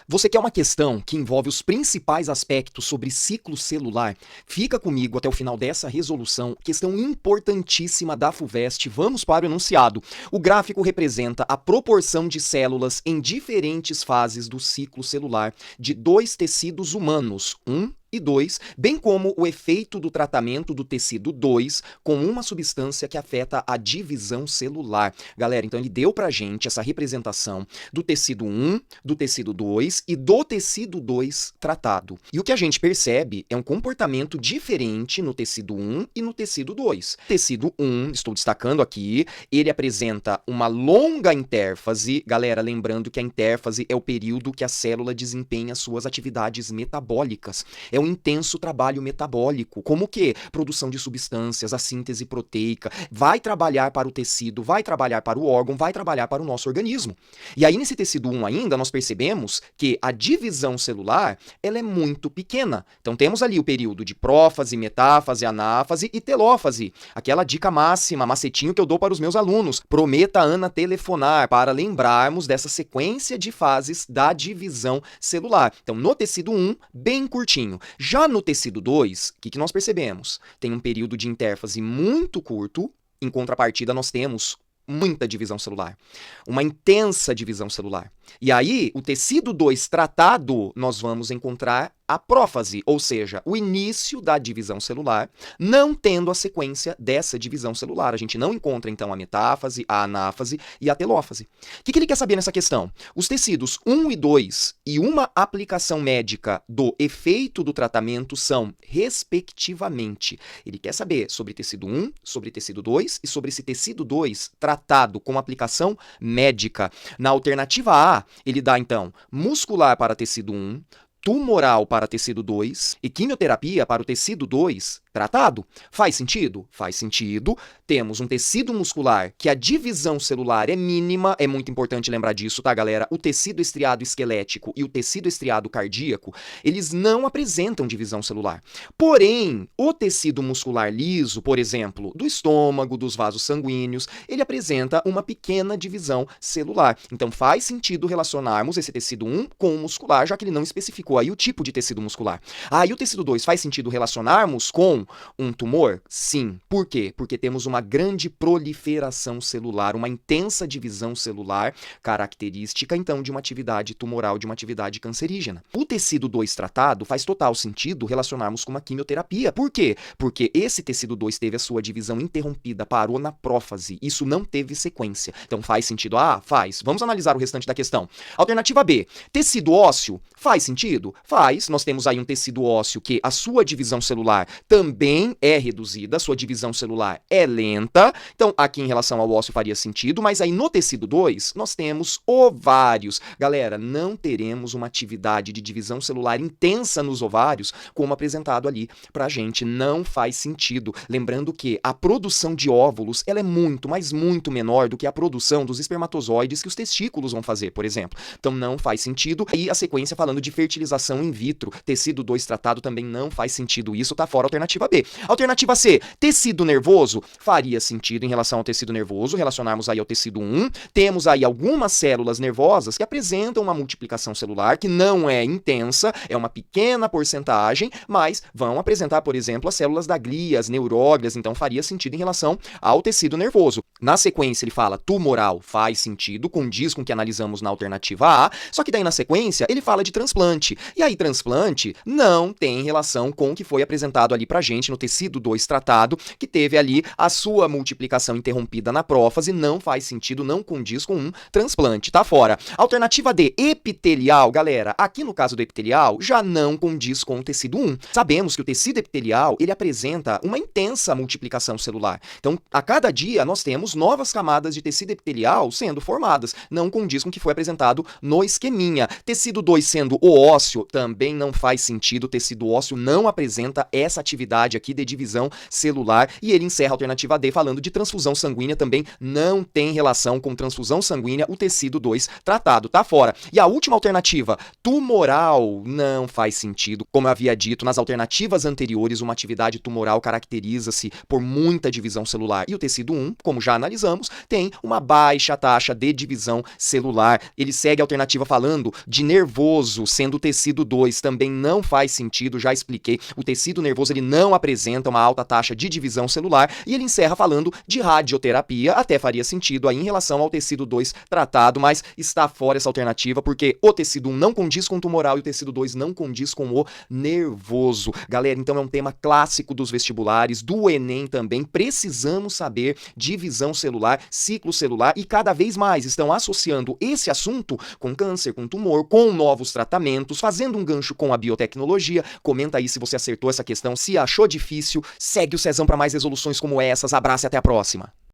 Você quer uma questão que envolve os principais aspectos sobre ciclo celular? Fica comigo até o final dessa resolução, questão importantíssima da FUVEST. Vamos para o enunciado. O gráfico representa a proporção de células em diferentes fases do ciclo celular de dois tecidos humanos, e 2, bem como o efeito do tratamento do tecido 2 com uma substância que afeta a divisão celular. Galera, então ele deu pra gente essa representação do tecido 1, do tecido 2 e do tecido 2 tratado. E o que a gente percebe é um comportamento diferente no tecido 1 e no tecido 2. Tecido 1, estou destacando aqui, ele apresenta uma longa intérfase. Galera, lembrando que a intérfase é o período que a célula desempenha suas atividades metabólicas. É um intenso trabalho metabólico, como o quê? Produção de substâncias, a síntese proteica, vai trabalhar para o tecido, vai trabalhar para o órgão, vai trabalhar para o nosso organismo. E aí nesse tecido 1 ainda, nós percebemos que a divisão celular, ela é muito pequena. Então temos ali o período de prófase, metáfase, anáfase e telófase. Aquela dica máxima, macetinho que eu dou para os meus alunos. Prometa, Ana, telefonar para lembrarmos dessa sequência de fases da divisão celular. Então no tecido 1, bem curtinho. Já no tecido 2, o que nós percebemos? Tem um período de intérfase muito curto, em contrapartida nós temos muita divisão celular, uma intensa divisão celular. E aí, o tecido 2 tratado, nós vamos encontrar a prófase, ou seja, o início da divisão celular, não tendo a sequência dessa divisão celular. A gente não encontra, então, a metáfase, a anáfase e a telófase. O que ele quer saber nessa questão? Os tecidos 1 e 2 e uma aplicação médica do efeito do tratamento são, respectivamente. Ele quer saber sobre tecido 1, sobre tecido 2 e sobre esse tecido 2 tratado com aplicação médica. Na alternativa A, ele dá, então, muscular para tecido 1, tumoral para tecido 2 e quimioterapia para o tecido 2 tratado. Faz sentido? Faz sentido. Temos um tecido muscular que a divisão celular é mínima, é muito importante lembrar disso, tá, galera? O tecido estriado esquelético e o tecido estriado cardíaco, eles não apresentam divisão celular. Porém, o tecido muscular liso, por exemplo, do estômago, dos vasos sanguíneos, ele apresenta uma pequena divisão celular. Então faz sentido relacionarmos esse tecido 1 com o muscular, já que ele não especificou aí o tipo de tecido muscular. E o tecido 2 faz sentido relacionarmos com um tumor? Sim. Por quê? Porque temos uma grande proliferação celular, uma intensa divisão celular, característica, então, de uma atividade tumoral, de uma atividade cancerígena. O tecido 2 tratado faz total sentido relacionarmos com uma quimioterapia. Por quê? Porque esse tecido 2 teve a sua divisão interrompida, parou na prófase. Isso não teve sequência. Então, faz sentido? Faz. Vamos analisar o restante da questão. Alternativa B. Tecido ósseo? Faz sentido? Faz. Nós temos aí um tecido ósseo que a sua divisão celular também é reduzida, sua divisão celular é lenta. Então, aqui em relação ao ósseo faria sentido, mas aí no tecido 2, nós temos ovários. Galera, não teremos uma atividade de divisão celular intensa nos ovários, como apresentado ali pra gente. Não faz sentido. Lembrando que a produção de óvulos, ela é muito, mas muito menor do que a produção dos espermatozoides que os testículos vão fazer, por exemplo. Então, não faz sentido. E a sequência falando de fertilização in vitro, tecido 2 tratado também não faz sentido. Isso tá fora. Alternativa B. Alternativa C, tecido nervoso, faria sentido em relação ao tecido nervoso, relacionarmos aí ao tecido 1. Temos aí algumas células nervosas que apresentam uma multiplicação celular que não é intensa, é uma pequena porcentagem, mas vão apresentar, por exemplo, as células da glia, as neuróglias, então faria sentido em relação ao tecido nervoso. Na sequência ele fala tumoral, faz sentido, condiz com o que analisamos na alternativa A, só que daí na sequência ele fala de transplante. E aí transplante não tem relação com o que foi apresentado ali pra gente no tecido 2 tratado, que teve ali a sua multiplicação interrompida na prófase, não faz sentido, não condiz com um transplante, tá fora. Alternativa D, epitelial, galera, aqui no caso do epitelial, já não condiz com o tecido 1. Sabemos que o tecido epitelial, ele apresenta uma intensa multiplicação celular. Então, a cada dia, nós temos novas camadas de tecido epitelial sendo formadas, não condiz com o que foi apresentado no esqueminha. Tecido 2 sendo o ósseo, também não faz sentido, o tecido ósseo não apresenta essa atividade aqui de divisão celular, e ele encerra a alternativa D falando de transfusão sanguínea, também não tem relação com transfusão sanguínea, o tecido 2 tratado, tá fora. E a última alternativa, tumoral, não faz sentido. Como eu havia dito, nas alternativas anteriores, uma atividade tumoral caracteriza-se por muita divisão celular, e o tecido 1, como já analisamos, tem uma baixa taxa de divisão celular. Ele segue a alternativa falando de nervoso, nervoso, sendo o tecido 2, também não faz sentido, já expliquei. O tecido nervoso ele não apresenta uma alta taxa de divisão celular e ele encerra falando de radioterapia, até faria sentido aí em relação ao tecido 2 tratado, mas está fora essa alternativa porque o tecido 1 não condiz com o tumoral e o tecido 2 não condiz com o nervoso. Galera, então é um tema clássico dos vestibulares, do Enem também. Precisamos saber divisão celular, ciclo celular e cada vez mais estão associando esse assunto com câncer, com tumor, com novos tratamentos, fazendo um gancho com a biotecnologia. Comenta aí se você acertou essa questão, se achou difícil, segue o Cezão para mais resoluções como essas. Abraço e até a próxima.